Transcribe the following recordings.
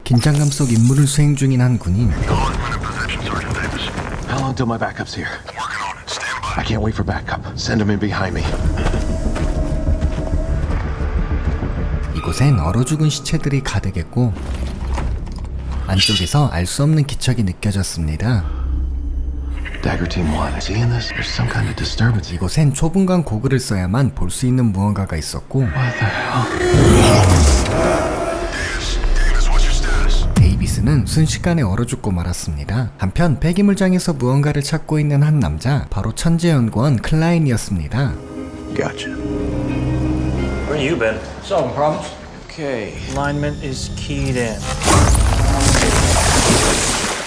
긴장감 속 임무를 수행 중인 한 군인. How long till my backup's here? I can't wait for backup. Send them in behind me. 이곳엔 얼어 죽은 시체들이 가득했고 안쪽에서 알 수 없는 기척이 느껴졌습니다. Dagger Team 1, seeing this? There's some kind of disturbance. 이곳엔 초분간 고글을 써야만 볼 수 있는 무언가가 있었고 What the hell? 데이비스는 순식간에 얼어 죽고 말았습니다. 한편 폐기물장에서 무언가를 찾고 있는 한 남자, 바로 천재연구원 클라인이었습니다. Gotcha. Where you been? Solving problems. Okay. Alignment is keyed in.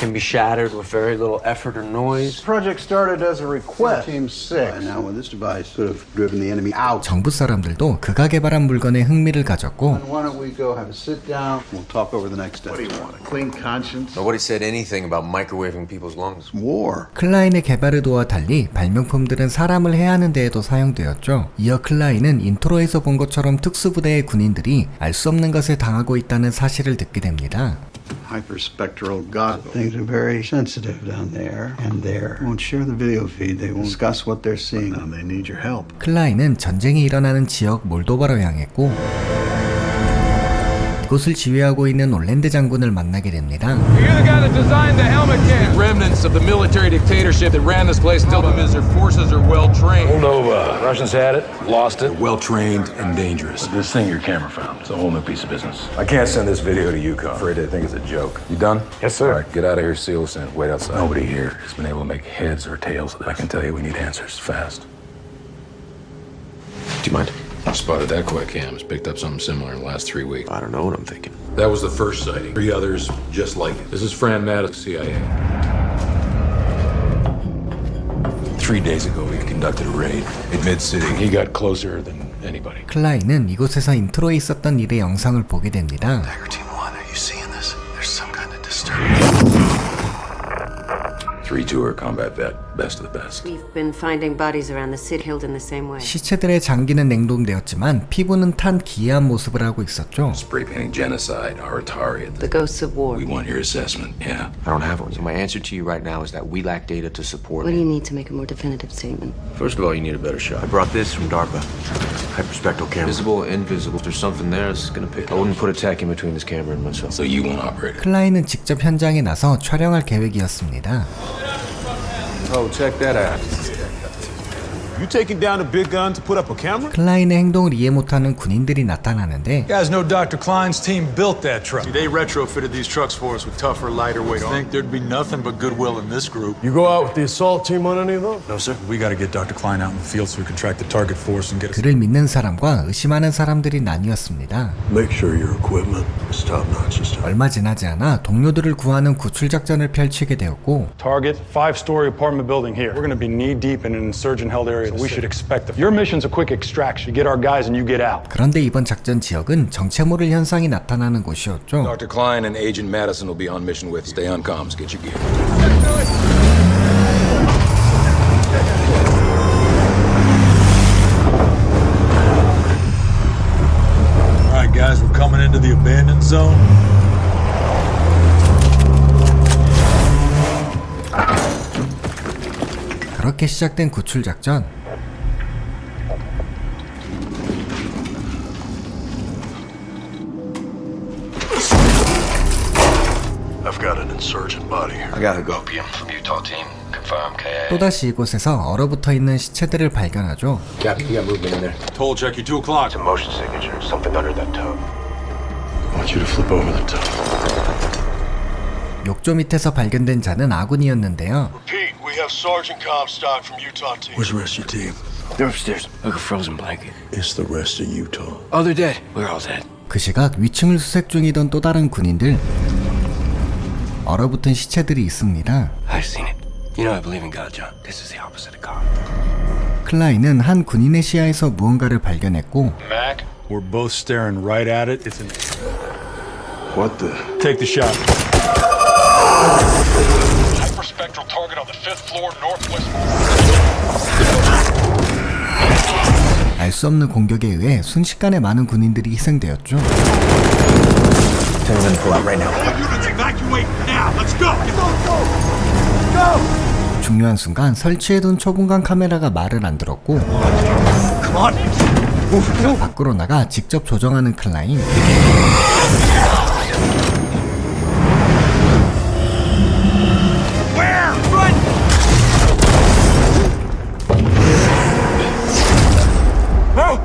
Can be shattered with very little effort or noise. Project started as a request. Team 6. Now, when this device could have driven the enemy out. 정부 사람들도 그가 개발한 물건에 흥미를 가졌고 Why don't we go have a sit down? We'll talk over the next step. What do you want? A clean conscience? Nobody said anything about microwaving people's lungs. War. 클라인의 개발을 도와 달리 발명품들은 사람을 해하는 데에도 사용되었죠. 이어 클라인은 인트로에서 본 것처럼 특수부대의 군인들이 알 수 없는 것을 당하고 있다는 사실을 듣게 됩니다. Hyperspectral goggles. Things are very sensitive down there and there. Won't share the video feed. They won't discuss what they're seeing. Now they need your help. 클라인은 전쟁이 일어나는 지역 몰도바로 향했고 이곳을 지휘하고 있는 올랜드 장군을 만나게 됩니다. You're the guy that designed the helmet cam. Remnants of the military dictatorship that ran this place. Tell them is their forces are well trained. Moldova. Russians had it, lost it. Well trained and dangerous. This thing your camera found, it's a whole new piece of business. I can't send this video to Yukon. Afraid they think it's a joke. You done? Yes, sir. All right, get out of here, seal us in. Wait outside. Nobody here has been able to make heads or tails of this. I can tell you we need answers fast. Do you mind? I spotted that quick cam. Has picked up something similar in the last 3 weeks. I don't know what I'm thinking. That was the first sighting. 3 others just like it. This is Fran Maddox, CIA. 3 days ago, we conducted a raid in Mid-City. He got closer than anybody. 클라인은 이곳에서 인트로에 있었던 일의 영상을 보게 됩니다. Dagger Team 1, are you seeing this? There's some kind of disturbance. 3-2 combat vet, best of the best. We've been finding bodies around the city killed in the same way. 시체들의 장기는 냉동되었지만 피부는 탄 기이한 모습을 하고 있었죠. Spray painting genocide, our Atari. The ghosts of war. We want your assessment, yeah. I don't have one. So my answer to you right now is that we lack data to support What do it. you need to make a more definitive statement? First of all, you need a better shot. I brought this from DARPA. Hyperspectral camera. Visible, invisible. If there's something there, it's gonna pick. I wouldn't put a tech in between this camera and myself. So you won't operate it. 클라인은 직접 현장에 나서 촬영할 계획이었습니다. Oh, check that out. You taking down a big gun to put up a camera? 클라인의 행동을 이해 못하는 군인들이 나타나는데 You guys know Dr. Klein's team built that truck. They retrofitted these trucks for us with tougher, lighter weight. I think there'd be nothing but goodwill in this group. You go out with the assault team on any of those? No, sir. We gotta get Dr. Klein out in the field so we can track the target force and get us. 그를 믿는 사람과 의심하는 사람들이 나뉘었습니다. Make sure your equipment is top notch. 얼마 지나지 않아 동료들을 구하는 구출 작전을 펼치게 되었고 Target, 5-story apartment building here. We're gonna be knee-deep in an insurgent-held area, so we should expect them. Your mission's a quick extraction. You get our guys and you get out. 그런데 이번 작전 지역은 정체 모를 현상이 나타나는 곳이었죠. Dr. Klein and Agent Madison will be on mission with you. Stay on comms, get your gear. All right, guys, we're coming into the abandoned zone. 그렇게 시작된 구출 작전. I've got an insurgent body here. I gotta go. From Utah team. Confirm KA. 또다시 이곳에서 얼어붙어 있는 시체들을 발견하죠. Captain, you got movement in there. Toll check you 2 o'clock. It's a motion signature. Something under that tub. I want you to flip over the top. 욕조 밑에서 발견된 자는 아군이었는데요. Repeat, we have Sergeant Comstock from Utah team. Where's the rest of your team? They're upstairs. Like a frozen blanket. It's the rest of Utah. Oh, they're dead. We're all dead. 그 시각 위층을 수색 중이던 또 다른 군인들. 얼어붙은 시체들이 있습니다. I've seen it. You know I believe in God, John. This is the opposite of God. 클라인은 한 군인의 시야에서 무언가를 발견했고 Mac, we're both staring right at it. It's an... What the? Take the shot. Hyperspectral target on the 5th floor northwest. 알 수 없는 공격에 의해 순식간에 많은 군인들이 희생되었죠. Tell them to pull out right now. Units evacuate now. Let's go. 중요한 순간 설치해둔 초분간 카메라가 말을 안 들었고 밖으로 나가 직접 조정하는 클라인.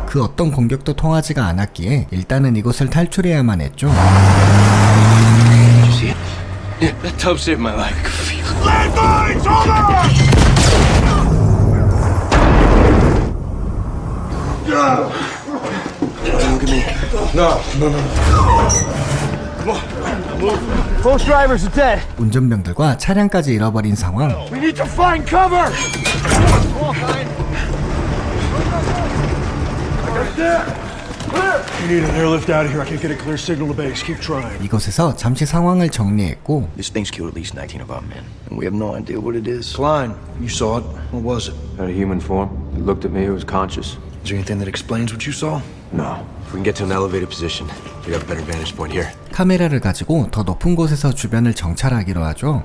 그 어떤 공격도 통하지가 않았기에 일단은 이곳을 탈출해야만 했죠. See it? Yeah, that tub saved my life. Landmines, hold on! Look at me. No. Both drivers are dead. 운전병들과 차량까지 잃어버린 상황. We need to find cover! We need an airlift out of here. I can't get a clear signal to base. Keep trying. 이곳에서 잠시 상황을 정리했고 This thing's killed at least 19 of our men, and we have no idea what it is. Klein, you saw it. What was it? Had a human form. It looked at me. It was conscious. Is there anything that explains what you saw? No. If we can get to an elevated position, we have a better vantage point here. 카메라를 가지고 더 높은 곳에서 주변을 정찰하기로 하죠.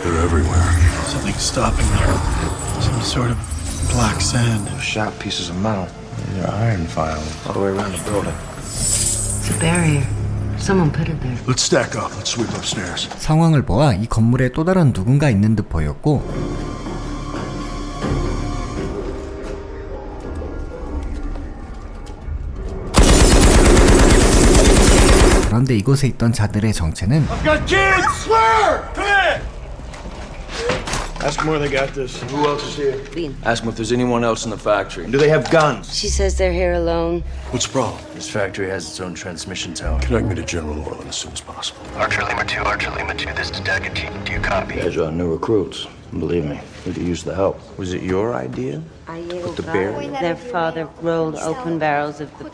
They're everywhere. Something's stopping them. Some sort of black sand. Sharp pieces of metal. They're iron files all the way around the building. It's a barrier. Someone put it there. Let's stack up. Let's sweep upstairs. 상황을 보아 이 건물에 또 다른 누군가 있는 듯 보였고 그런데 이곳에 있던 자들의 정체는 I've got kids! Swear! Come in! Ask them where they got this. Who else is here? Bean. Ask them if there's anyone else in the factory. Do they have guns? She says they're here alone. What's the problem? This factory has its own transmission tower. Connect me to General Orland as soon as possible. Archer Lima 2, Archer Lima 2, this is Daggett. Do you copy? Guys are new recruits. Believe me, we could use the help. Was it your idea? With the bear? Their father rolled open barrels of the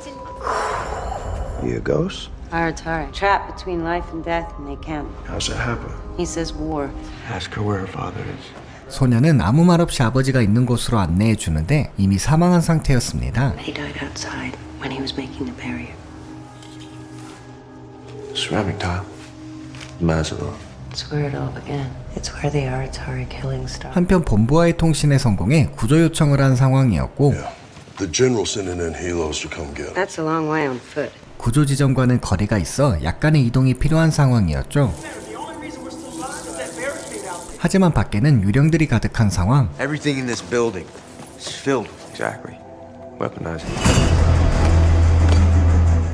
Are you a ghost? Aratari. Trapped between life and death, and they can't. How's that happen? He says war. Ask her where her father is. 소녀는 아무 말 없이 아버지가 있는 곳으로 안내해 주는데 이미 사망한 상태였습니다. He died outside when he was making the barrier. Ceramic tile. Massive. It's where it all began. It's where the Aratari killing started. 한편 본부와의 통신에 성공해 구조 요청을 한 상황이었고 The general sending in helos to come get him. That's a long way on foot. 구조 지점과는 거리가 있어 약간의 이동이 필요한 상황이었죠. 하지만 밖에는 유령들이 가득한 상황. Everything in this building is filled. Exactly. Weaponized.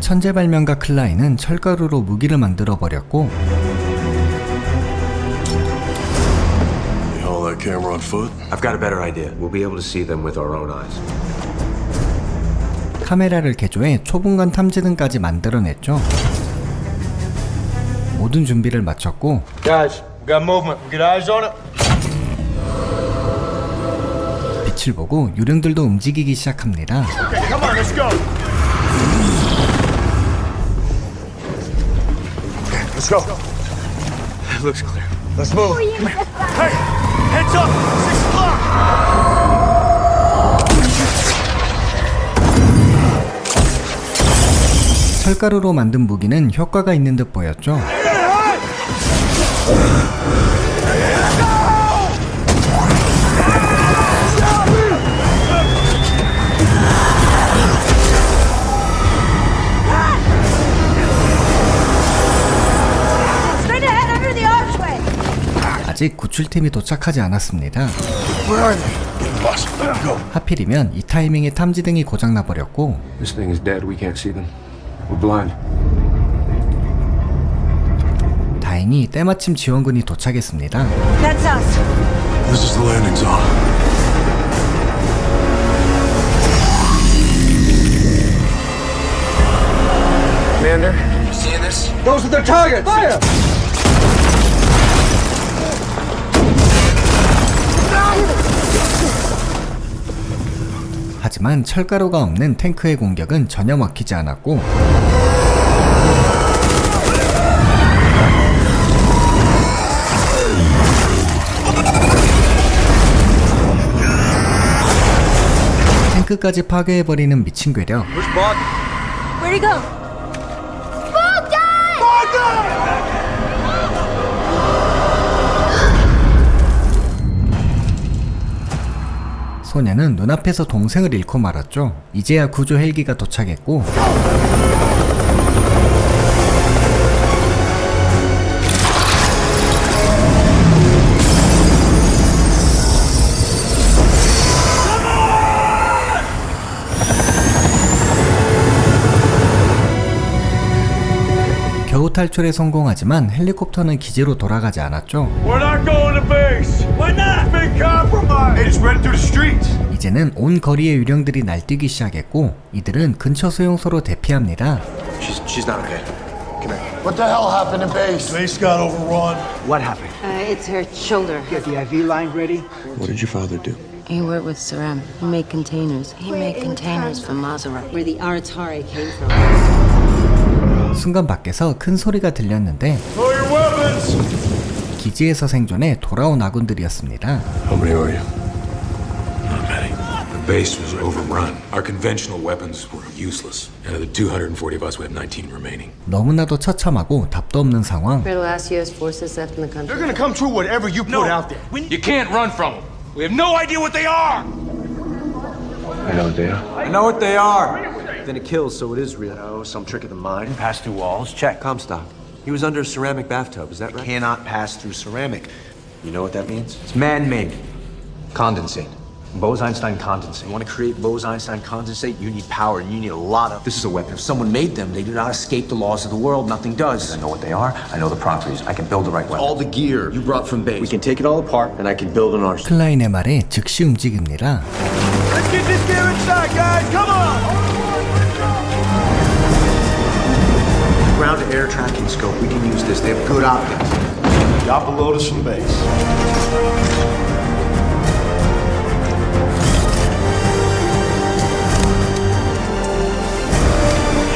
천재 발명가 클라인은 철가루로 무기를 만들어 버렸고 You haul that camera on foot? I've got a better idea. We'll be able to see them with our own eyes. 카메라를 개조해 초분간 탐지등까지 만들어냈죠. 모든 준비를 마쳤고 Guys, we got movement. We got eyes on it. 빛을 보고 유령들도 움직이기 시작합니다. Okay, come on, let's go. Okay, let's go. It looks clear. Let's move. Come here. Hey, heads up. 6 o'clock. 철가루로 만든 무기는 효과가 있는 듯 보였죠. 아직 구출팀이 도착하지 않았습니다. 하필이면 이 타이밍에 탐지등이 고장나 버렸고 This thing is dead. We can't see them. We're blind. 다행히 때마침 지원군이 도착했습니다. That's us. This is the landing zone. Commander, you seeing this? Those are their targets! Fire! 하지만 철가루가 없는 탱크의 공격은 전혀 먹히지 않았고 탱크까지 파괴해버리는 미친 괴력. Where'd he go? 소녀는 눈앞에서 동생을 잃고 말았죠. 이제야 구조 헬기가 도착했고 겨우 탈출에 성공하지만 헬리콥터는 기지로 돌아가지 않았죠. We're not going to base. Why not? Big compromise. They just ran through the streets. 이제는 온 거리의 유령들이 날뛰기 시작했고 이들은 근처 수용소로 대피합니다. She's not okay. Come here. What the hell happened in base? Base got overrun. What happened? It's her shoulder. Get the IV line ready. What did your father do? He worked with Saram. He made containers. He made containers for Maserati. Where the Aratari came from. 순간 밖에서 큰 소리가 들렸는데 Throw your weapons. 기지에서 생존해 돌아온 아군들이었습니다. How many are you? Not many. The base was overrun. Our conventional weapons were useless. And of the 240 of us, we have 19 remaining. 너무나도 처참하고 답도 없는 상황. We're the last U.S. forces left in the country. They're gonna come through whatever you put out there. You can't run from them. We have no idea what they are. I know what they are. I know what they are. Then it kills, so it is real. Oh, some trick of the mind. Pass through walls. Check. Comstock. He was under a ceramic bathtub, is that right? Cannot pass through ceramic. You know what that means? It's man-made. Condensate. Bose-Einstein condensate. You want to create Bose-Einstein condensate? You need power, and you need a lot of... This is a weapon. If someone made them, they do not escape the laws of the world. Nothing does. I know what they are. I know the properties. I can build the right weapon. All the gear you brought from base. We can take it all apart, and I can build an arsenal. 클라인의 말에 즉시 움직입니다. Let's get this gear inside, guys. Come on. Ground-to-air tracking scope. We can use this. They have good optics. Drop a load of some base.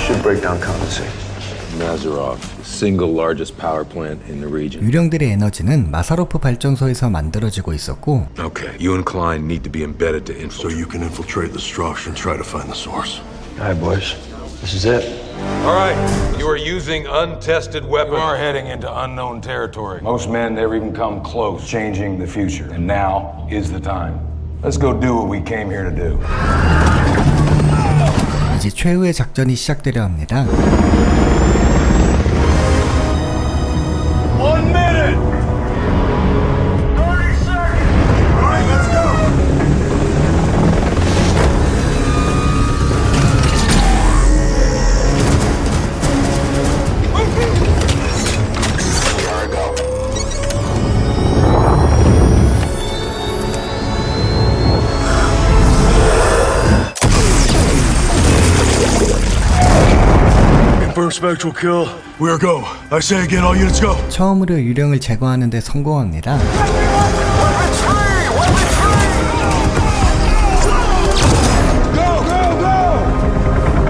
Should break down condensate. Nazarov, the single largest power plant in the region. 유령들의 에너지는 마사로프 발전소에서 만들어지고 있었고 Okay, you and Klein need to be embedded to infiltrate. So you can infiltrate the structure and try to find the source. All right, boys. This is it. All right, you are using untested weapons. We are heading into unknown territory. Most men never even come close changing the future. And now is the time. Let's go do what we came here to do. 이제 최후의 작전이 시작되려 합니다. 1 minute. 30 seconds. All right, let's go. First spectral kill. We're go. I say again, all units go. 처음으로 유령을 제거하는 데 성공합니다.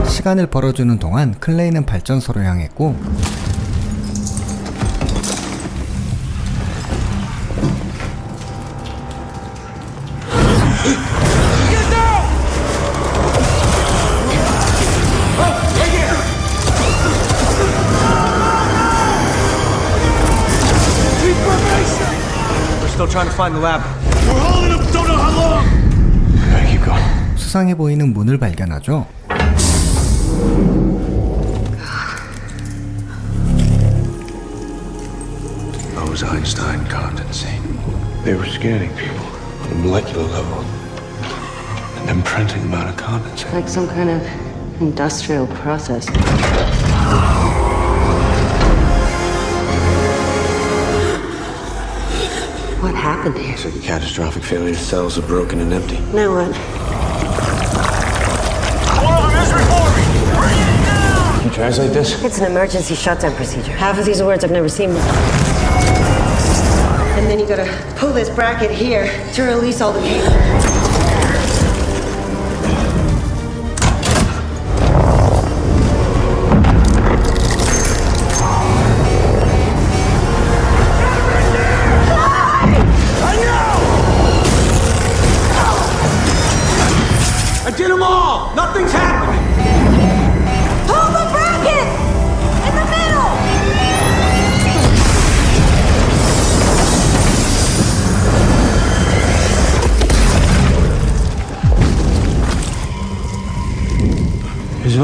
시간을 벌어주는 동안 클레이는 발전소로 향했고 Still trying to find the lab. We're holding them. Don't know how long. Gotta keep going. 수상해 보이는 문을 발견하죠. Bose-Einstein condensate. They were scanning people on a molecular level and then printing them out of condensate. Like some kind of industrial process. What happened here? It's like a catastrophic failure. Cells are broken and empty. Now what? One of them is reforming. Bring it down. Can you translate this? It's an emergency shutdown procedure. Half of these words I've never seen before. And then you gotta pull this bracket here to release all the paper. I did them all! Nothing's happening! Pull the bracket! In the middle!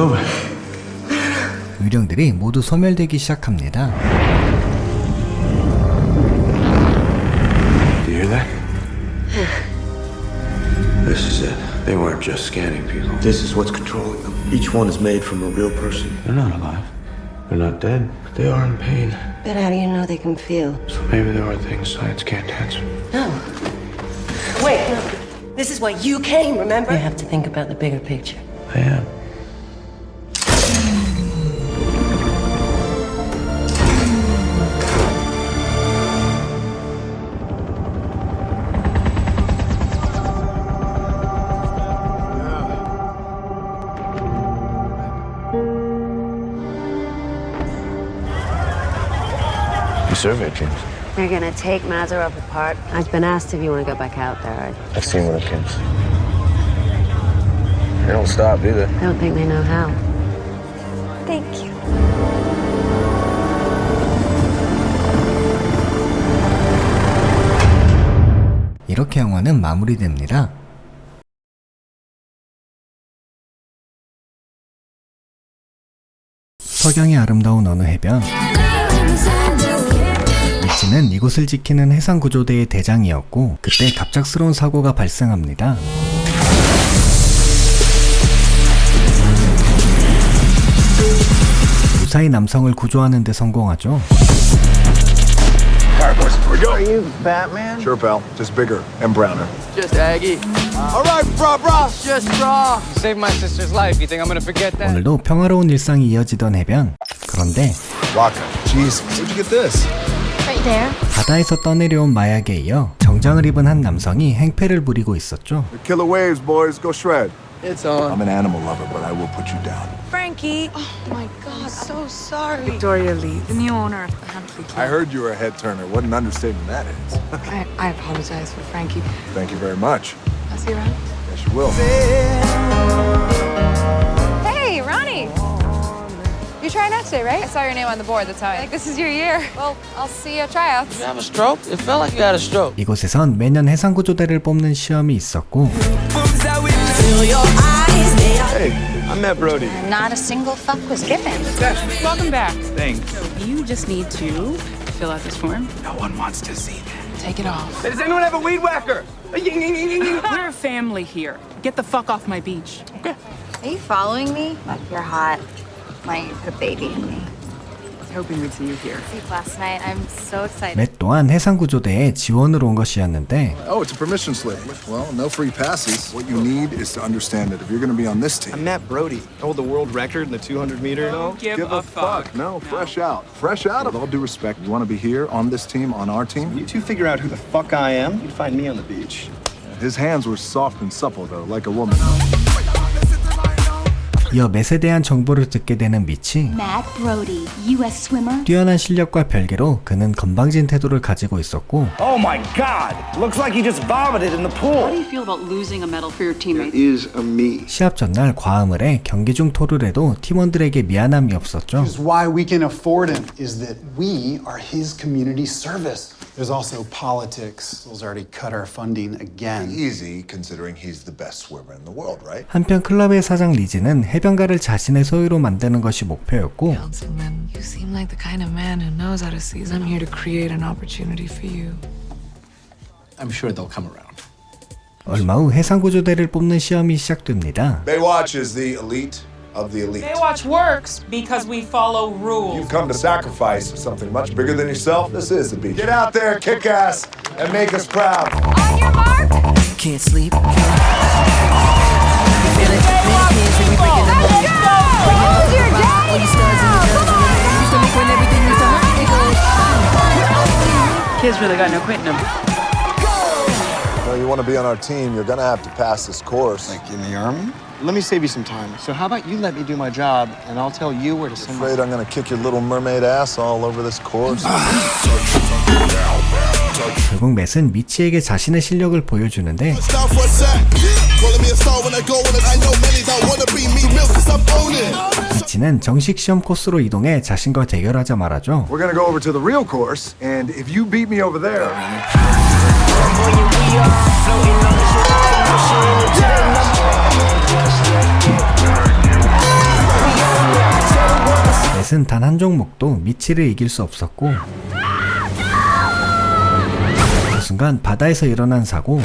moving. 유령들이 모두 소멸되기 시작합니다. Do you hear that? This is it. They weren't just scanning people. This is what's controlling them. Each one is made from a real person. They're not alive. They're not dead, but they are in pain. But how do you know they can feel? So maybe there are things science can't answer. No. Wait, no. This is why you came, remember? You have to think about the bigger picture. I am. You surveyed James. They're gonna take Mazarov apart. I've been asked if you want to go back out there. I've seen what it kids. They don't stop either. I don't think they know how. Thank you. 이렇게 영화는 마무리됩니다. 석양이 아름다운 어느 해변. 미치는 이곳을 지키는 해상구조대의 대장이었고 그때 갑작스러운 사고가 발생합니다. 무사히 남성을 구조하는 데 성공하죠. Are you Batman? Sure, pal. Just bigger and browner. Just Aggie. All right, bro. Just straw. You saved my sister's life. You think I'm gonna forget that? 오늘도 평화로운 일상이 이어지던 해변. 그런데 Rocco. Jesus. Where'd you get this? Right there. 바다에서 떠내려온 마약에 이어 정장을 입은 한 남성이 행패를 부리고 있었죠. The killer waves, boys. Go shred. It's on. I'm an animal lover, but I will put you down. Frankie! Oh my god, I'm so sorry. Victoria Lee, the new owner of the Huntley Club. I heard you were a head turner. What an understatement that is. I apologize for Frankie. Thank you very much. I'll see you around. Yes, you will. Hey, Ronnie! You're trying out today, right? I saw your name on the board, that's how I think this is your year. Well, I'll see you at tryouts. You have a stroke? It felt like you had a stroke. 이곳에선 매년 해상구조대를 뽑는 시험이 있었고 Hey, I met Brody. Not a single fuck was given. Welcome back. Thanks. You just need to fill out this form. No one wants to see that. Take it off. Hey, does anyone have a weed whacker? We're a family here. Get the fuck off my beach. Okay. Are you following me? Like you're hot. Why don't you put a baby in me? I was hoping we'd see you here. Sleep last night. I'm so excited. 맷 또한 해상구조대에 지원을 온 것이었는데 Oh, it's a permission slip. Well, no free passes. What you need is to understand that if you're going to be on this team. I met Brody. Hold the world record in the 200 meter. Don't give a fuck. No, fresh out. Fresh out. With all due respect, you want to be here on this team, on our team? You two figure out who the fuck I am, you'd find me on the beach. His hands were soft and supple, though, like a woman. 이어 맷에 대한 정보를 듣게 되는 미치. Matt Brody, U.S. swimmer. 뛰어난 실력과 별개로 그는 건방진 태도를 가지고 있었고 Oh my god! Looks like you just vomited in the pool. How do you feel about losing a medal for your teammates? Is a me. 시합 전날 과음을 해 경기 중 토를 해도 팀원들에게 미안함이 없었죠. Why we can afford him is that we are his community service. There's also politics. Those already cut our funding again. Easy, considering he's the best swimmer in the world, right? 한편 클럽의 사장 리즈는 해변가를 자신의 소유로 만드는 것이 목표였고 Councilman, you seem like the kind of man who knows how to seize. I'm here to create an opportunity for you. I'm sure they'll come around. 얼마 후 해상구조대를 뽑는 시험이 시작됩니다. Baywatch is the elite of the elite. Baywatch works because we follow rules. You've come to sacrifice something much bigger than yourself. This is the beach. Get out there, kick ass, and make us proud. On your mark! Can't sleep. Hold your Kids really got no quitting them. Well, you want to be on our team, you're going to have to pass this course. Like in the army? Let me save you some time. So how about you let me do my job, and I'll tell you where to send Afraid I'm going to kick your little mermaid ass all over this course. 결국 맷은 미치에게 자신의 실력을 보여주는데 미치는 정식 시험 코스로 이동해 자신과 대결하자 말하죠. We're going to go over to the real course, and if you beat me over there... 맷은 단 한 종목도 미치를 이길 수 없었고 그 순간 바다에서 일어난 사고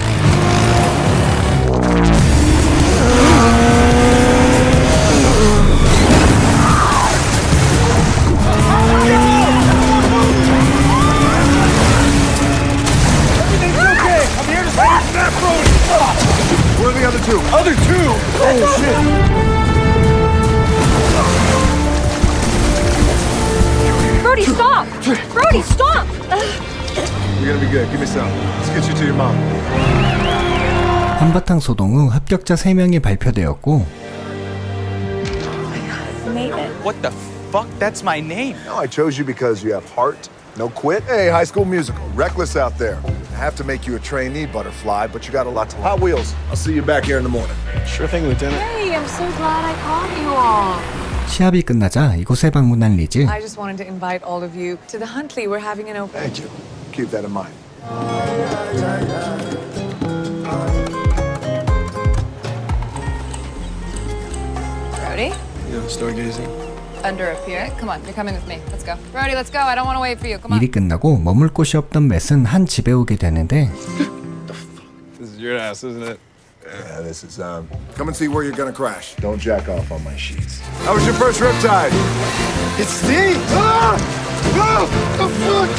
Where are the other two? Other two? Oh, shit. Brody, stop! Brody, stop! You're gonna be good. Give me some. Let's get you to your mom. 한바탕 소동 후 합격자 3명이 발표되었고 What the fuck? That's my name. No, I chose you because you have heart, no quit. Hey, High School Musical. Reckless out there. I have to make you a trainee, Butterfly, but you got a lot to learn. Hot Wheels. I'll see you back here in the morning. Sure thing, Lieutenant. Hey, I'm so glad I caught you all. 시합이 끝나자 이곳에 방문한 리즈. I just wanted to invite all of you to the Huntley. We're having an open. Thank you. Keep that in mind. Brody? You know, stargazing. Under a pier. Come on, you're coming with me. Let's go. Brody, let's go. I don't want to wait for you. Come on. 일이 끝나고 머물 곳이 없던 맷은 한 집에 오게 되는데 This is your ass, isn't it? Yeah, this is, come and see where you're gonna crash. Don't jack off on my sheets. How was your first riptide? It's Steve! Ah! No! The fuck!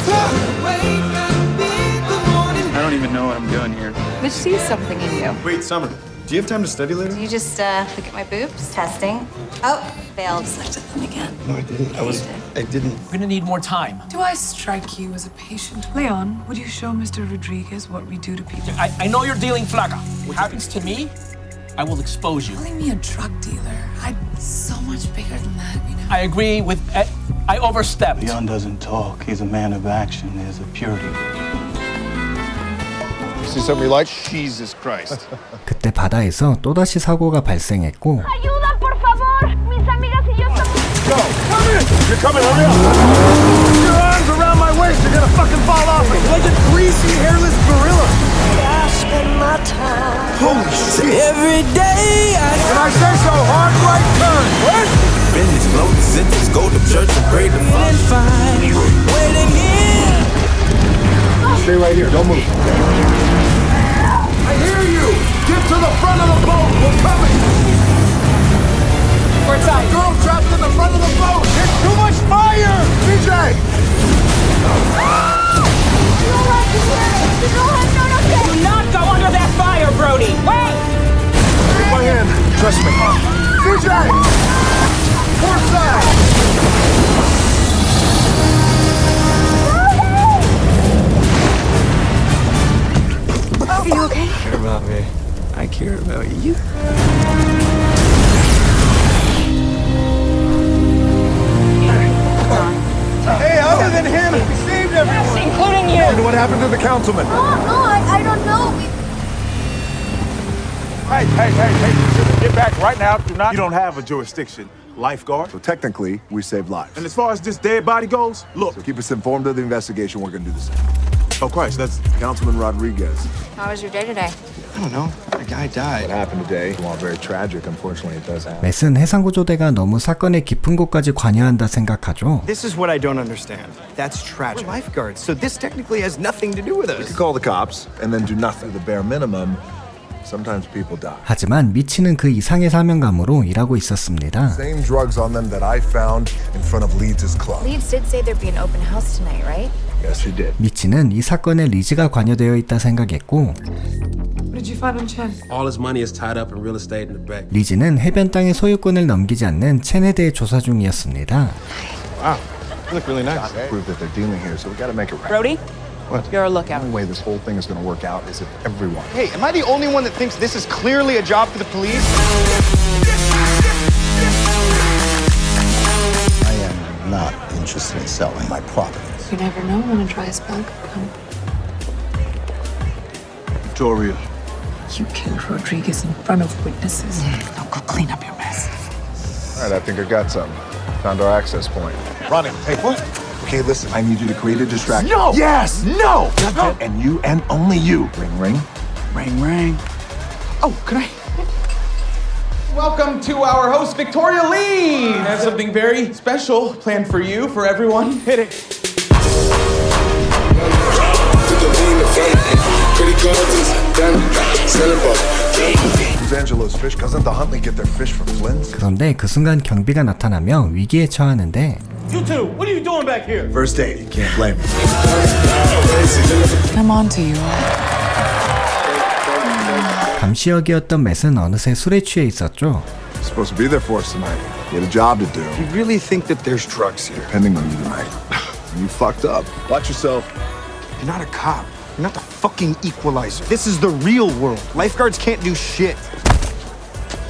I don't even know what I'm doing here. Mitch sees something in you. Wait, Summer, do you have time to study later? You just look at my boobs. Testing. Oh, failed. Just looked at them again. No, I didn't. I didn't. We're gonna need more time. Do I strike you as a patient? Leon, would you show Mr. Rodriguez what we do to people? I know you're dealing flaca. What happens to me, I will expose you. Calling me a drug dealer. I'm so much bigger than that, you know. I agree with... I overstepped. Leon doesn't talk. He's a man of action. There's a purity. See something you like? Jesus Christ. 그때 바다에서 또다시 사고가 발생했고 Ayuda, por favor. Mis amigas y yo estamos... Go! Come in! You're coming, hurry up! Your arms around my waist, you're gonna fucking fall off me like a greasy, hairless gorilla! I spend my time. Holy shit! Every day When I say so, hard right turn! What? finish, blow the sentence, go to church and pray the fine. Waiting here. Stay right here, don't move. I hear you! Get to the front of the boat! We're coming! We're inside. Girl trapped in the front of the boat! There's too much fire! BJ! Do not go under that fire, Brody! Wait! Take my hand. Trust me. BJ! Port side! Are you okay? Care about me. I care about you. Hey, other than him, we saved everyone! Including you! And what happened to the councilman? I don't know. Hey, get back right now. Do not. You don't have a jurisdiction. Lifeguard. So technically, we saved lives. And as far as this dead body goes, look. So keep us informed of the investigation. We're gonna do the same. Oh, Christ, that's... Councilman Rodriguez. How was your day today? I don't know. The guy died. What happened today, while very tragic, unfortunately, it does happen. 맷은 해상구조대가 너무 사건의 깊은 곳까지 관여한다 생각하죠. This is what I don't understand. That's tragic. We're lifeguards, so this technically has nothing to do with We us. could call the cops and then do nothing. The bare minimum, sometimes people die. 하지만 미치는 그 이상의 사명감으로 일하고 있었습니다. Same drugs on them that I found in front of Leeds' club. Leeds did say there'd be an open house tonight, right? Yes, he did. 미치는 이 사건에 리즈가 관여되어 있다 생각했고 What did you find on Chen? All his money is tied up in real estate in the back. 리즈는 해변 땅의 소유권을 넘기지 않는 첸에 대해 조사 중이었습니다. Wow, you look really nice. Prove that they're dealing here, so we gotta make it right. Brody? What? You're a The lookout. only way this whole thing is gonna work out is if everyone. Hey, am I the only one that thinks this is clearly a job for the police? I am not interested in selling my properties. You never know when a dry spell could come. Victoria. You killed Rodriguez in front of witnesses. Now go clean up your mess. All right, I think I got something. Found our access point. Running. Hey, what? Okay, listen. I need you to create a distraction. No! Yes! No! And you and only you. Ring, ring. Ring, ring. Oh, can I? Welcome to our host, Victoria Lee. I have something very special planned for you, for everyone. Hit it. Who's Angelo's fish? Doesn't the Huntley get their fish from Flynn's? 그런데 그 순간 경비가 나타나며 위기에 처하는데 You two, what are you doing back here? First date, you can't blame me. I'm on to you. 감시역이었던 맷은 어느새 술에 취해 있었죠. You're supposed to be there for us tonight. You had a job to do. You really think that there's drugs here? Depending on you tonight. You fucked up. Watch yourself. You're not a cop. You're not the fucking equalizer. This is the real world. Lifeguards can't do shit.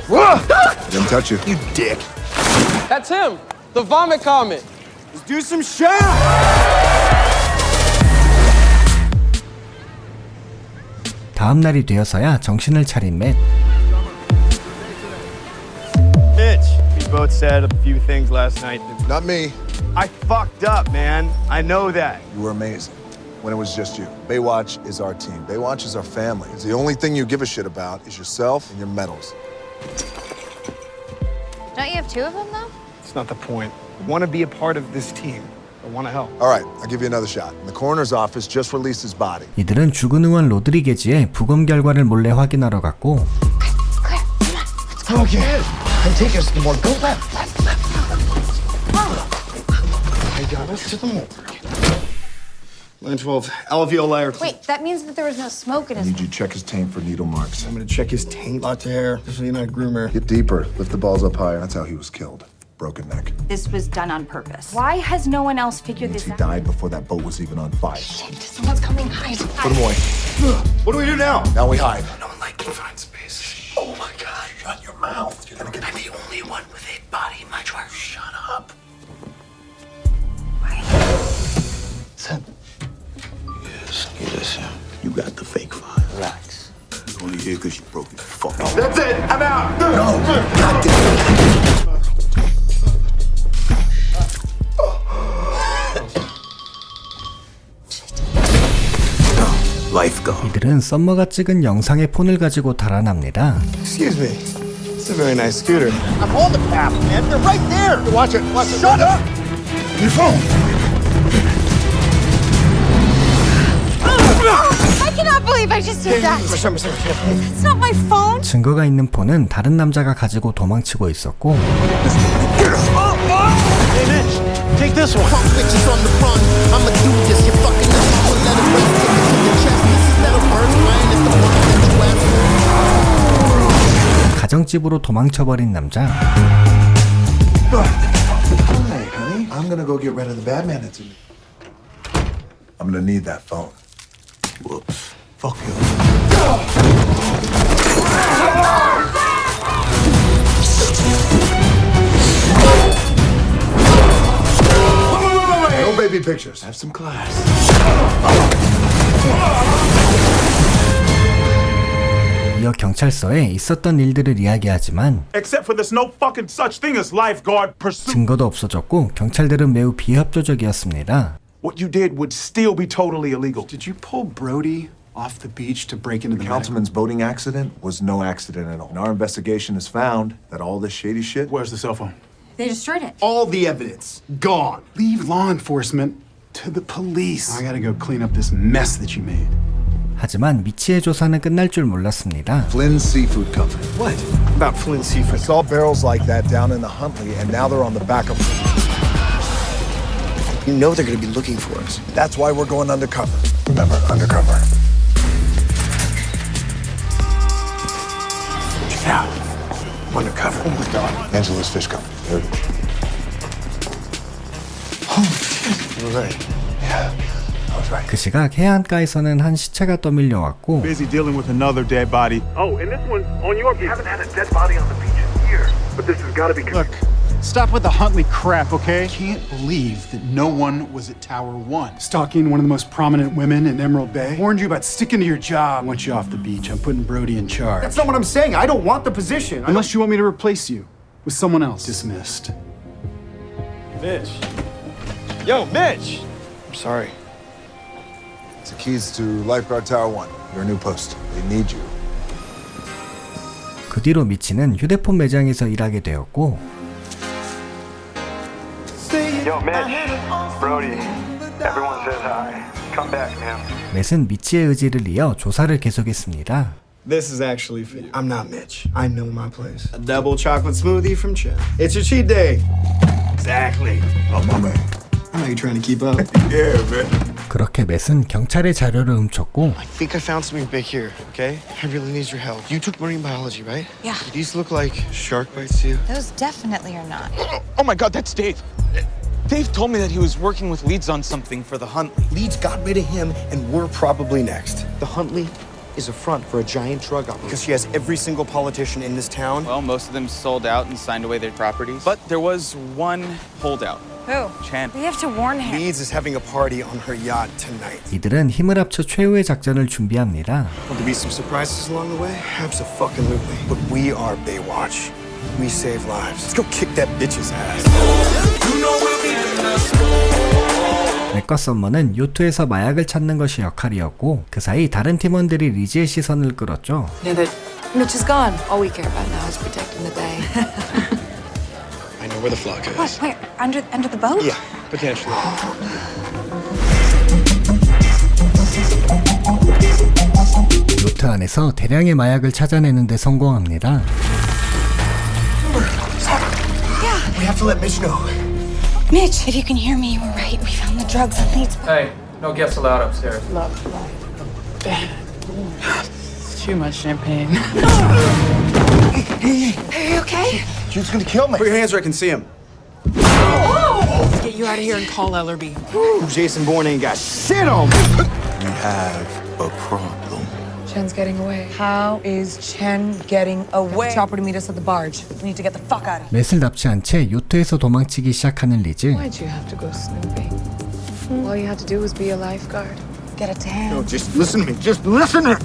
I didn't touch you. You dick. That's him. The vomit comet. Let's do some shit. 다음 날이 되어서야 정신을 차린 맷. Mitch, we both said a few things last night. Not me. I fucked up, man. I know that. You were amazing. When it was just you. Baywatch is our team. Baywatch is our family. The only thing you give a shit about is yourself and your medals. Don't you have two of them, though? It's not the point. I want to be a part of this team. I want to help. All right, I'll give you another shot. The coroner's office just released his body. 이들은 죽은 의원 로드리게즈의 부검 결과를 몰래 확인하러 갔고 Okay. And take us to more. Go left. I got us to the morgue. Line 12, alveoli. Wait, that means that there was no smoke in I his... need you to check his taint for needle marks. I'm gonna check his taint. Lots of hair. Definitely not a groomer. Get deeper. Lift the balls up higher. That's how he was killed. Broken neck. This was done on purpose. Why has no one else figured Means this he out? died before that boat was even on fire. Someone's coming. Hide. Put him away. What do we do now? Now we hide. No one like confined space. Oh my God! Shut your mouth. You're gonna get. I'm the only one with a body in my drawer. Shut up. Sam. Yes, yes. You got the fake file. Relax. You're only here because you broke your fucking. That's it. I'm out. No. God damn. Lifeguard. 이들은 썸머가 찍은 영상의 폰을 가지고 달아납니다. Excuse me. It's a very nice scooter. I'm on the path, man. They're right there. Watch it. Watch it. Shut up. Your phone. I cannot believe I just did that. It's not my phone. 증거가 있는 폰은 다른 남자가 가지고 도망치고 있었고 Hey, Mitch, take this one. Bitches on the front. I'ma do this. You're fucking up. I'ma let it race to the chest. This is not a bird flying. It's the one that you asked for. 가정집으로 도망쳐버린 남자. Hi, honey. I'm gonna go get rid of the bad man that's in me. I'm gonna need that phone. Whoops. Fuck you. No baby pictures. Have some class. 이어 경찰서에 있었던 일들을 이야기하지만 Except for there's no fucking such thing as lifeguard pursuit. 증거도 없어졌고 경찰들은 매우 비협조적이었습니다. What you did would still be totally illegal. Did you pull Brody off the beach to break into the Councilman's boating accident was no accident at all. And our investigation has found that all this shady shit. Where's the cell phone? They destroyed it. All the evidence gone. Leave law enforcement to the police. I gotta go clean up this mess that you made. 하지만 미치의 조사는 끝날 줄 몰랐습니다. Flynn's Seafood Company. What? About Flynn Seafood. I saw barrels like that down in the Huntley, and now they're on the back of. You know they're gonna be looking for us. That's why we're going undercover. Remember, undercover. Yeah. Undercover. Oh my God. Angela's Fish Company. There it is. Oh shit. You're right. Yeah, I was right. 그 시각 해안가에서는 한 시체가 떠밀려 왔고 Busy dealing with another dead body. Oh, and this one's on your beach. Haven't had a dead body on the beach in years. But this has got to be. Look, stop with the Huntley crap, okay? I can't believe that no one was at Tower 1. Stalking one of the most prominent women in Emerald Bay. Warned you about sticking to your job. I want you off the beach. I'm putting Brody in charge. That's not what I'm saying. I don't want the position. Unless you want me to replace you with someone else. Dismissed. Mitch. Yo, Mitch. I'm sorry. It's the keys to Lifeguard Tower 1. Your new post. They need you. 그 뒤로 미치는 휴대폰 매장에서 일하게 되었고 Yo, Mitch. Brody. Everyone says hi. Come back, man. 맷은 미치의 의지를 이어 조사를 계속했습니다. This is actually for you. I'm not Mitch. I know my place. A double chocolate smoothie from Chen. It's your cheat day. Exactly. Oh, my man. I know you're trying to keep up. Yeah, man. 그렇게 맷은 경찰의 자료를 훔쳤고 I think I found something big here, okay? I really need your help. You took marine biology, right? Yeah. Do these look like shark bites to you? Those definitely are not. Oh my god, that's Dave. Dave told me that he was working with Leeds on something for the Huntley. Leeds got rid of him, and we're probably next. The Huntley is a front for a giant drug operation because she has every single politician in this town. Well, most of them sold out and signed away their properties. But there was one holdout. Who? Chan. We have to warn him. Leeds is having a party on her yacht tonight. 이들은 힘을 합쳐 최후의 작전을 준비합니다. Will there be some surprises along the way? Absolutely. But we are Baywatch. We save lives. Let's go kick that bitch's ass. 맥과 썸머는 요트에서 마약을 찾는 것이 역할이었고 그 사이 다른 팀원들이 리즈의 시선을 끌었죠. Now that Mitch is gone, all we care about now is protecting the bay. I know where the flock is. What? Where? Under the boat? Yeah, potentially. 요트 안에서 대량의 마약을 찾아내는 데 성공합니다. We have to let Mitch know. Mitch, if you can hear me, you were right. We found the drugs on Leeds' boat. Hey, no guests allowed upstairs. Too much champagne. Hey, Are you okay? she was gonna kill me. Put your hands where I can see him. Let's get you out of here and call Ellerby. Jason Bourne ain't got shit on me. We have a problem. Chen's getting away. How is Chen getting away? Chopper to meet us at the barge. We need to get the fuck out of here. 맷을 납치한 채 요트에서 도망치기 시작하는 리즈. Why'd you have to go snooping? All you had to do was be a lifeguard. Get a tan. No, just listen to me. Just listen to me.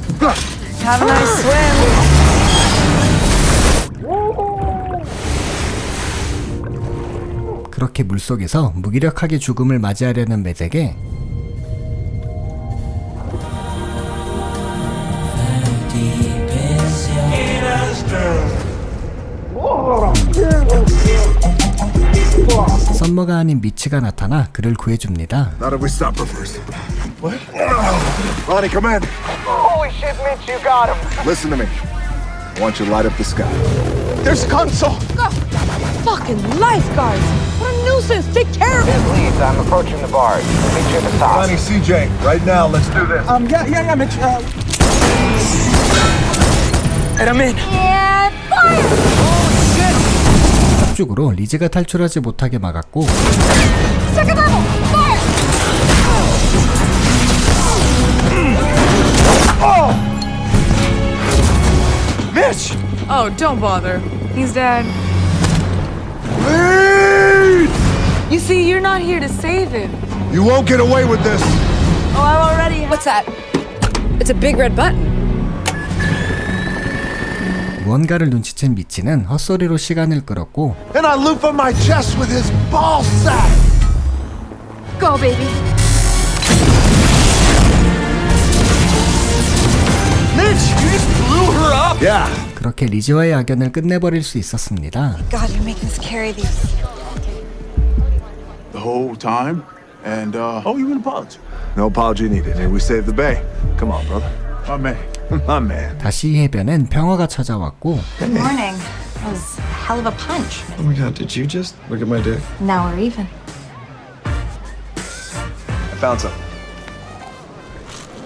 Have a nice swim. 그렇게 물속에서 무기력하게 죽음을 맞이하려는 맷에게 썸머가 아닌 미치가 나타나 그를 구해줍니다. Not if we stop her first. What? Ronnie, come in. Holy shit, Mitch, you got him. Listen to me. I want you to light up the sky. There's a console. Go! Fucking lifeguards! What a nuisance! Take care of him! Leeds, I'm approaching the barge. Meet you at the top. Ronnie, CJ, right now, let's do this. Yeah, Mitch. And I'm in. And fire! 쪽으로 리즈가 탈출하지 못하게 막았고 Second level! Fire! Mitch! Oh, don't bother. He's dead. Lead! You see, you're not here to save him. You won't get away with this. Oh, I'm already. What's that? It's a big red button. 무언가를 눈치챈 미치는 헛소리로 시간을 끌었고 And I loop on my chest with his ball sack. Go, baby. Mitch, you just blew her up. Yeah. 그렇게 리즈와의 악연을 끝내버릴 수 있었습니다. God, you're making us carry these. The whole time? And, oh, you an apology. No apology needed. And we saved the bay. Come on, brother. My man. My man. 다시 해변엔 평화가 찾아왔고 Good morning. That was a hell of a punch. Oh my god, did you just look at my dick? Now we're even. I found something.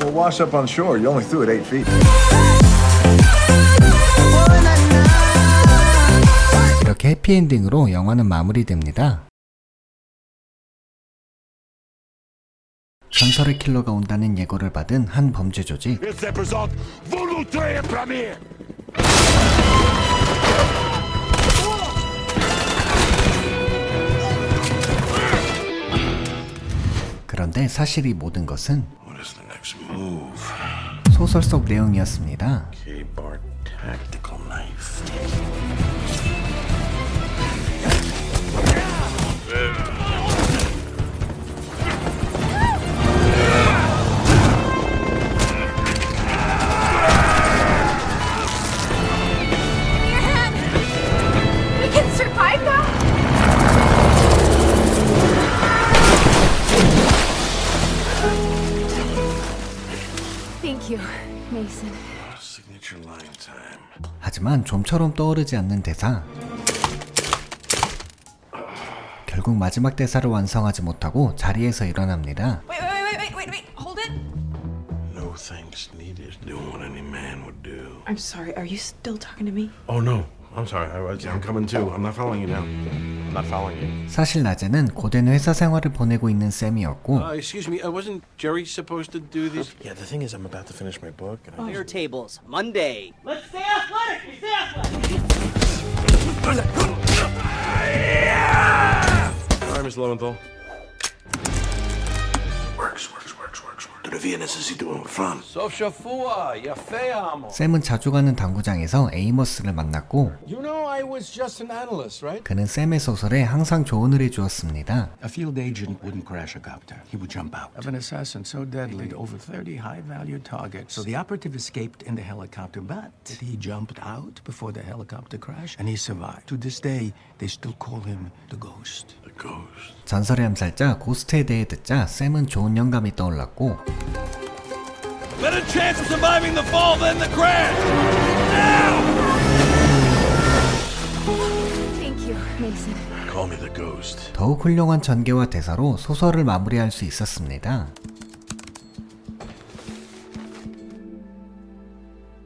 We'll wash up on shore. You only threw it 8 feet. 이렇게 해피엔딩으로 영화는 마무리됩니다. 전설의 킬러가 온다는 예고를 받은 한 범죄 조직. 그런데 사실 이 모든 것은 소설 속 내용이었습니다. Thank you, Mason. Signature line time. 하지만 좀처럼 떠오르지 않는 대사. 결국 마지막 대사를 완성하지 못하고 자리에서 일어납니다. Wait. Hold it. No thanks needed. Doing what any man would do. I'm sorry. Are you still talking to me? Oh no. I'm sorry. I'm coming too. I'm not following you now. I'm not following you. 사실 낮에는 고된 회사 생활을 보내고 있는 샘이었고 Excuse me. Wasn't Jerry supposed to do this? Yeah, the thing is, I'm about to finish my book. Clear tables, Monday. Let's stay athletic. Stay athletic. All right, Miss Lowenthal. Works. To the Viennas he doing with fun. 샘은 자주 가는 당구장에서 에이머스를 만났고 You know, I was just an analyst, right? 그는 샘의 소설에 항상 조언을 해주었습니다. A field agent wouldn't crash a copter. He would jump out. Of an assassin so deadly, over 30 high-value targets. So the operative escaped in the helicopter, but he jumped out before the helicopter crashed, and he survived. To this day, they still call him the Ghost. The Ghost. 전설의 암살자 고스트에 대해 듣자 샘은 좋은 영감이 떠올랐고 Better chance of surviving the fall than the crash! Thank you, Mason. Call me the Ghost. 더욱 훌륭한 전개와 대사로 소설을 마무리할 수 있었습니다.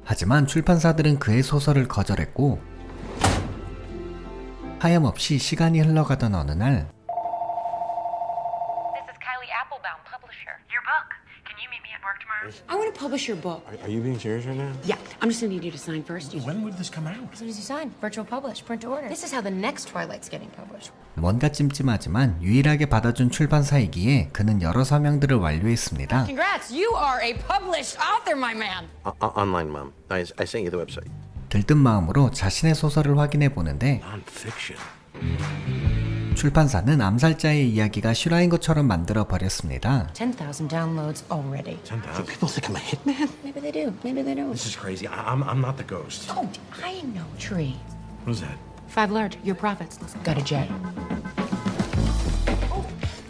하지만 출판사들은 그의 소설을 거절했고 하염없이 시간이 흘러가던 어느 날 This is Kylie Applebaum, publisher. Your book. Can you meet me at work tomorrow? I want to publish your book. Are you being serious right now? Yeah, I'm just gonna need you to sign first. When would this come out? As soon as you sign, virtual publish, print to order. This is how the next Twilight's getting published. 뭔가 찜찜하지만 유일하게 받아준 출판사이기에 그는 여러 서명들을 완료했습니다. Congrats, you are a published author, my man. Online, Mom. I sent you the website. 들뜬 마음으로 자신의 소설을 확인해 보는데 Non-fiction. 출판사는 암살자의 이야기가 실화인 것처럼 만들어 버렸습니다. 10,000 downloads already. 10,000. People think I'm a hitman. Maybe they do. Maybe they don't. This is crazy. I'm not the Ghost. Oh, I know, Tree. What is that? 5 large. Your profits. Let's go to jet.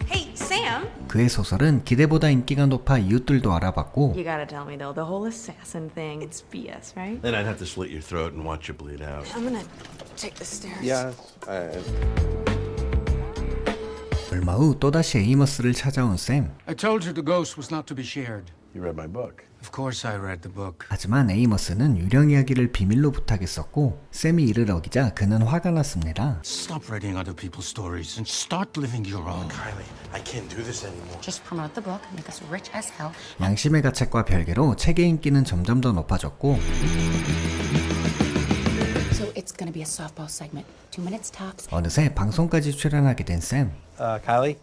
Hey, Sam. 그의 소설은 기대보다 인기가 높아 이웃들도 알아봤고 You gotta tell me though, the whole assassin thing, it's BS, right? Then I'd have to slit your throat and watch you bleed out. I'm gonna take the stairs. Yeah. 얼마 후 또다시 에이머스를 찾아온 샘. I told you the ghost was not to be shared. You read my book. Of course I read the book. 하지만 에이머스는 유령 이야기를 비밀로 부탁했었고 샘이 이를 어기자 그는 화가 났습니다. Stop writing other people's stories and start living your own. Kylie, I can't do this anymore. Just promote the book, make us rich as hell. 양심의 가책과 별개로 책의 인기는 점점 더 높아졌고 So it's gonna be a softball segment. 2 minutes tops. 어느새 방송까지 출연하게 된 샘. Kylie?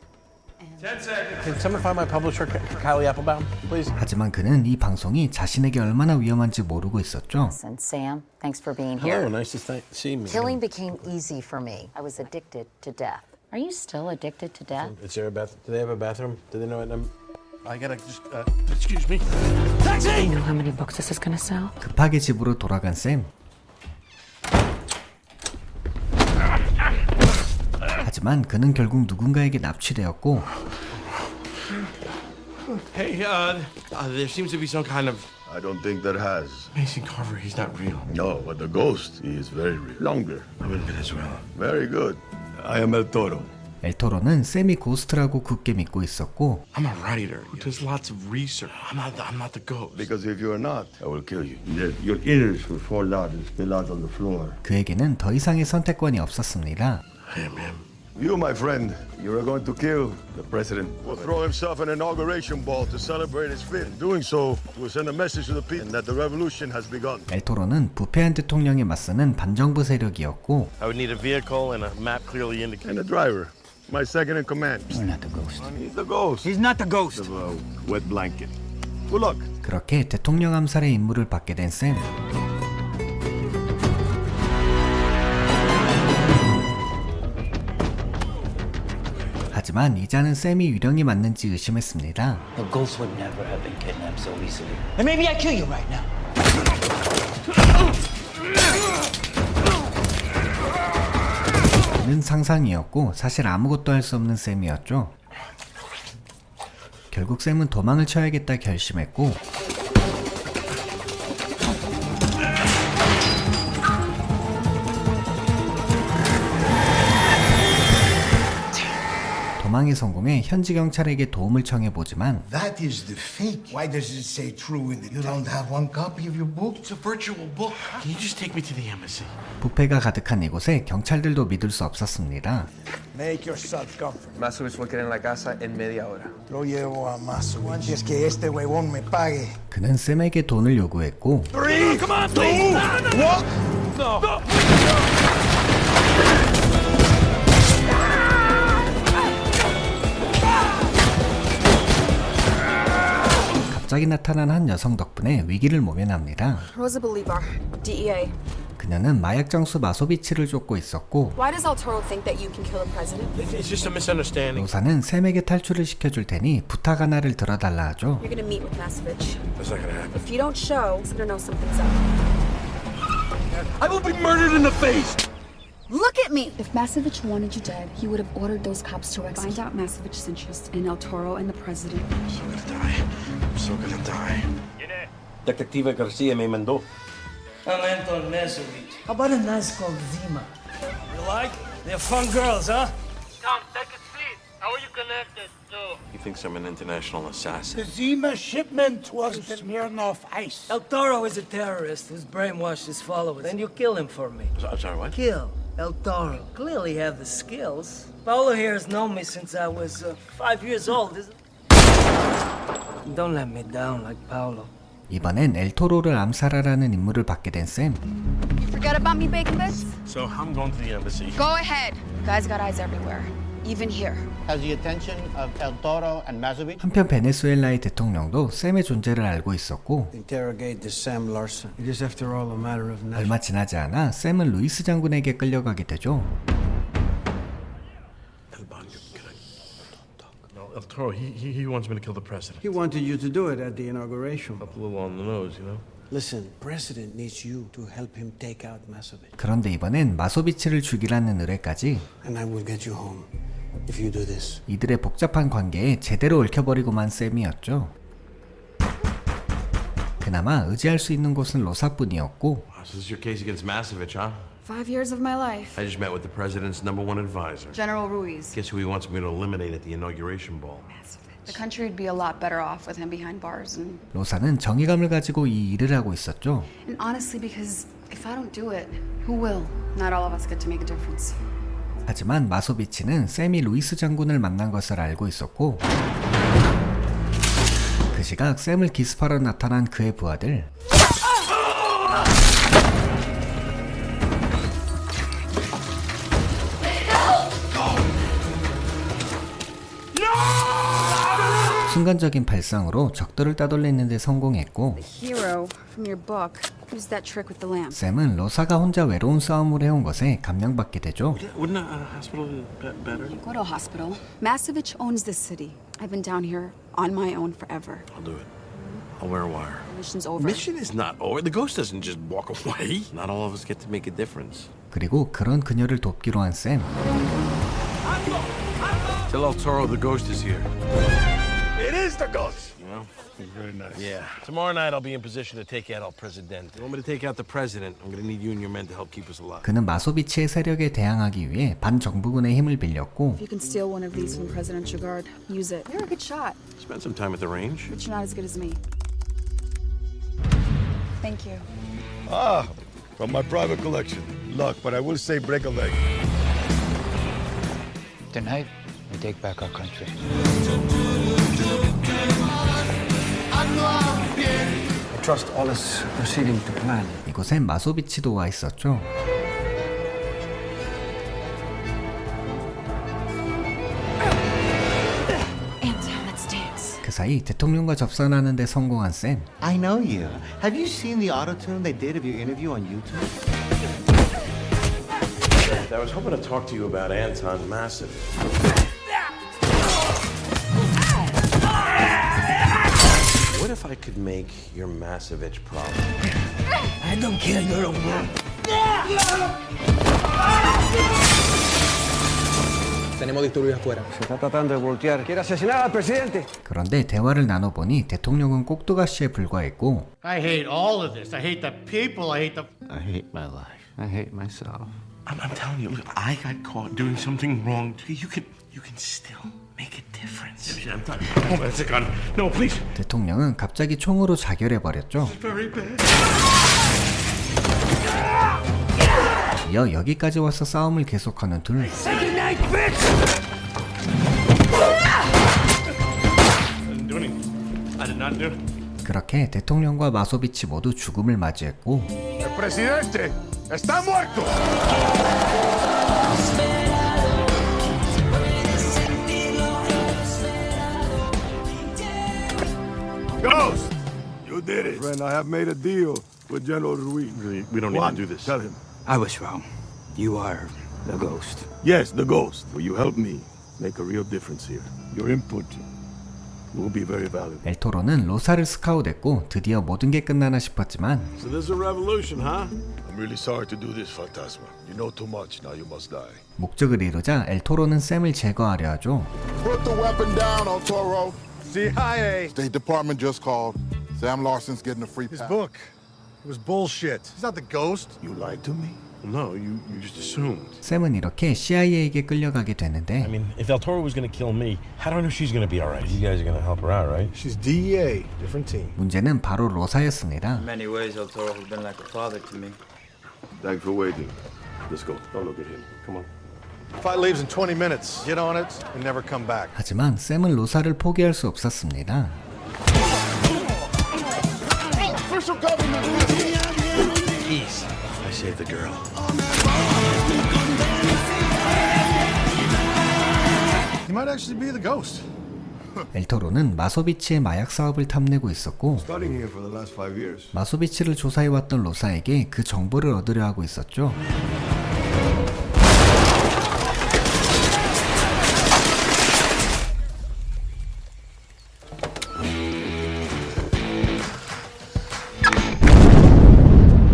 10 seconds. Can someone find my publisher, Kylie Applebaum, please? 하지만 그는 이 방송이 자신에게 얼마나 위험한지 모르고 있었죠. Listen, Sam, thanks for being here. Hello, nice to see me. Killing became easy for me. I was addicted to death. Are you still addicted to death? Is there a bathroom? Do they have a bathroom? Do they know it? I gotta just, excuse me. Do you know how many books this is gonna sell? 급하게 집으로 돌아간 샘. 하지만 그는 결국 누군가에게 납치되었고 Hey, there seems to be some kind of... I don't think that has. Mason Carver, he's not real. No, but the ghost, he is very real. Longer. I'm in Venezuela. Very good. I am El Toro. 엘토로는 샘이 고스트라고 굳게 믿고 있었고 I'm a writer who does lots of research. I'm not the ghost. Because if you are not, I will kill you. Your innards will fall out and spill out on the floor. 그에게는 더 이상의 선택권이 없었습니다. Hey, man. You, my friend, you are going to kill the president. Will throw himself an inauguration ball to celebrate his fifth. In doing so, will send a message to the people that the revolution has begun. 엘토로는 부패한 대통령에 맞서는 반정부 세력이었고 I would need a vehicle and a map clearly indicated. And a driver. My second in command. You're not the ghost. He's the ghost. He's not the ghost. The wet blanket. Good luck. 그렇게 대통령 암살의 임무를 받게 된 샘. 하지만 이자는 샘이 유령이 맞는지 의심했습니다. The ghost would never have been kidnapped so easily. And maybe I kill you right now. 는 상상이었고 사실 아무것도 할 수 없는 샘이었죠. 결국 샘은 도망을 쳐야겠다 결심했고 도망에 성공해 현지 경찰에게 도움을 청해보지만 That is the fake. Why does it say true in the You don't have one copy of your book? It's a virtual book. Can you just take me to the embassy? 부패가 가득한 이곳에 경찰들도 믿을 수 없었습니다. Make yourself comfortable. Masovich will get in la casa en media hora. Lo llevo a Masovich. Antes que este huevón me pague. 그는 샘에게 돈을 요구했고 Three, come on, two, one. No. 갑자기 나타난 한 여성 덕분에 위기를 모면합니다. Rosa Bolivar, DEA. 그녀는 마약 장수 마소비치를 쫓고 있었고 Why does El Toro think that you can kill the president? It's just a misunderstanding. 로사는 샘에게 탈출을 시켜줄 테니 부탁 하나를 들어달라 하죠. You're gonna meet with Masovich. That's not gonna happen. If you don't show, he's gonna know something's up. I will be murdered in the face! Look at me! If Masovich wanted you dead, he would have ordered those cops to execute. Find out Masovich's interest in El Toro and the president. I'm so gonna die. I'm so gonna die. Detective Garcia me mandó. I'm Anton Masovich. How about a nice called Zima? You like? They're fun girls, huh? Tom, take a seat. How are you connected to? He thinks I'm an international assassin. The Zima shipment was the Smirnoff Ice. El Toro is a terrorist who's brainwashed his followers. Then you kill him for me. I'm sorry, what? Kill El Toro. Clearly have the skills. Paolo here has known me since I was 5 years old, isn't he? Don't let me down like Paolo. 이번엔 엘토로를 암살하라는 임무를 받게 된 샘. You forget about me, Bacon Bits? So I'm going to the embassy. Go ahead. Guys got eyes everywhere, even here. Has the attention of El Toro and Masovich? 한편 베네수엘라의 대통령도 샘의 존재를 알고 있었고 Interrogate this Sam Larson. It is after all a matter of 얼마 지나지 않아 샘은 루이스 장군에게 끌려가게 되죠. El Toro, he wants me to kill the president. He wanted you to do it at the inauguration. Up a little on the nose, you know? Listen, President needs you to help him take out Masovich. 그런데 이번엔 마소비치를 죽이라는 의뢰까지. And I will get you home if you do this. 이들의 복잡한 관계에 제대로 얽혀버리고만 샘이었죠. 그나마 의지할 수 있는 곳은 로사뿐이었고 So this is your case against Masovich, huh? 5 years of my life. I just met with the president's #1 advisor. General Ruiz. Guess who he wants me to eliminate at the inauguration ball? The country would be a lot better off with him behind bars and... 로사는 정의감을 가지고 이 일을 하고 있었죠. And honestly, because if I don't do it, who will? Not all of us get to make a difference. 하지만 마소비치는 샘이 루이스 장군을 만난 것을 알고 있었고 그 시각 샘을 기습하러 나타난 그의 부하들 순간적인 발상으로 적들을 따돌리는 데 성공했고 Hero from your book used that trick with the lamp. 샘은 로사가 혼자 외로운 싸움을 해온 것에 감명받게 되죠. Wouldn't a hospital be better? Go to a hospital. Masovich owns this city. I've been down here on my own forever. I'll do it. I'll wear a wire. Mission's over. Mission is not over. The ghost doesn't just walk away. Not all of us get to make a difference. 그리고 그런 그녀를 돕기로 한 샘. Tell El Toro the ghost is here. It is the ghost. You know, he's very nice. Yeah. Tomorrow night I'll be in position to take out El Presidente. You want me to take out the president? I'm going to need you and your men to help keep us alive. 그는 마소비치의 세력에 대항하기 위해 반정부군의 힘을 빌렸고 If you can steal one of these from presidential guard, use it. You're a good shot, Spend some time at the range. but you're not as good as me. Thank you. Ah, from my private collection. Luck, but I will say break a leg. Tonight, we take back our country. I trust all is proceeding to plan. 이곳엔 마소비치도 와 있었죠. Anton, let's dance. 그 사이 대통령과 접선하는 데 성공한 샘. I know you. Have you seen the auto-tune they did of your interview on YouTube? I was hoping to talk to you about Anton Masovich. What if I could make your Masovich problem? I don't care, you're a woman. Tenemos disturbios afuera. Se está tratando de voltear. Quiere asesinar al presidente. 그런데 대화를 나눠보니 대통령은 꼭두가시에 불과했고 I hate all of this. I hate the people. I hate the... I hate my life. I hate myself. I'm telling you, look, I got caught doing something wrong. You You can still make a difference. I'm done. Hold on a second. No, please. 대통령은 갑자기 총으로 자결해버렸죠. Very bad. 이어 여기까지 와서 싸움을 계속하는 둘. I didn't do anything. I did not do it. 그렇게 대통령과 마소비치 모두 죽음을 맞이했고 El presidente está muerto. Ghost! You did it. Friend, I have made a deal with General Ruiz. Really, we don't need to do this. Tell him. I was wrong. You are the ghost. Yes, the ghost. Will you help me make a real difference here? Your input will be very valuable. 엘토로는 로사를 스카우트했고 드디어 모든 게 끝나나 싶었지만 So there's a revolution, huh? I'm really sorry to do this, Fantasma. You know too much. Now you must die. 목적을 이루자 엘토로는 샘을 제거하려 하죠. Put the weapon down, El Toro. CIA. State Department just called. Sam Larson's getting a free pass. His book. It was bullshit. He's not the ghost. You lied to me? No, you just assumed. 샘은 이렇게 CIA에게 끌려가게 되는데 I mean, if El Toro was going to kill me, how do I know she's going to be all right? You guys are going to help her out, right? She's DEA. Different team. 문제는 바로 로사였습니다. In many ways, El Toro has been like a father to me. Thanks for waiting. Let's go. Don't look at him. Come on. Fight leaves in 20 minutes. Get on it and never come back. 하지만 샘은 로사를 포기할 수 없었습니다. Official government. Jeez. I saved the girl. He might actually be the ghost. 엘토로는 마소비치의 마약 사업을 탐내고 있었고 Studying here for the last 5 years. 마소비치를 조사해왔던 로사에게 그 정보를 얻으려 하고 있었죠.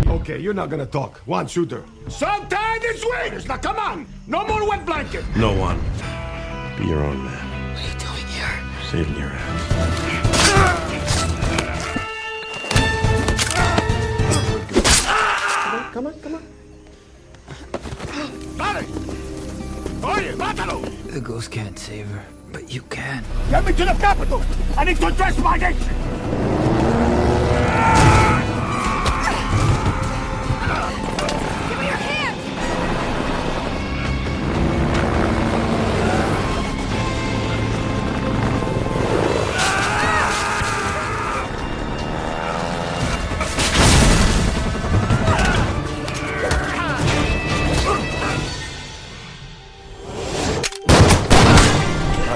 Okay, you're not gonna talk. One shooter. Sometime this week. Now come on. No more wet blanket. No one. Be your own man. What are you doing here? Saving your ass. Come on. Vale! Oye, mátalo! The ghost can't save her, but you can. Get me to the capital! I need to address my nation! Give me your hand!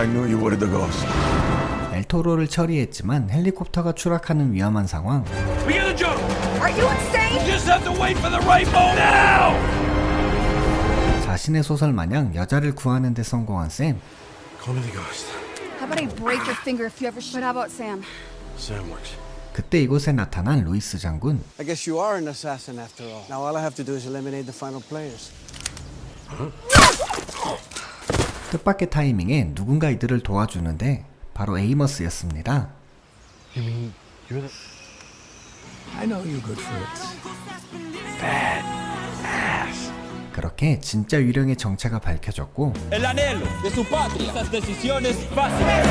I knew you were the ghost. 엘토로를 처리했지만 헬리콥터가 추락하는 위험한 상황. We get the joke! Are you insane? You just have to wait for the right moment now! 자신의 소설 마냥 여자를 구하는 데 성공한 샘. Call me the ghost. How about I break your finger if you ever But how about Sam? Sam works. 그때 이곳에 나타난 루이스 장군. I guess you are an assassin after all. Now all I have to do is eliminate the final players. 뜻밖의 타이밍에 누군가 이들을 도와주는데 바로 에이머스였습니다. You mean you're the... I know you good for it. bad ass. 그렇게 진짜 유령의 정체가 밝혀졌고 El anhelo de su patria. Esas decisiones fáciles.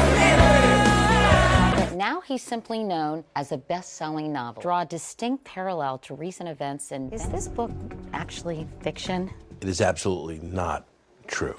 Now he's simply known as a best-selling novel. Draw a distinct parallel to recent events. And is this book actually fiction? It is absolutely not true.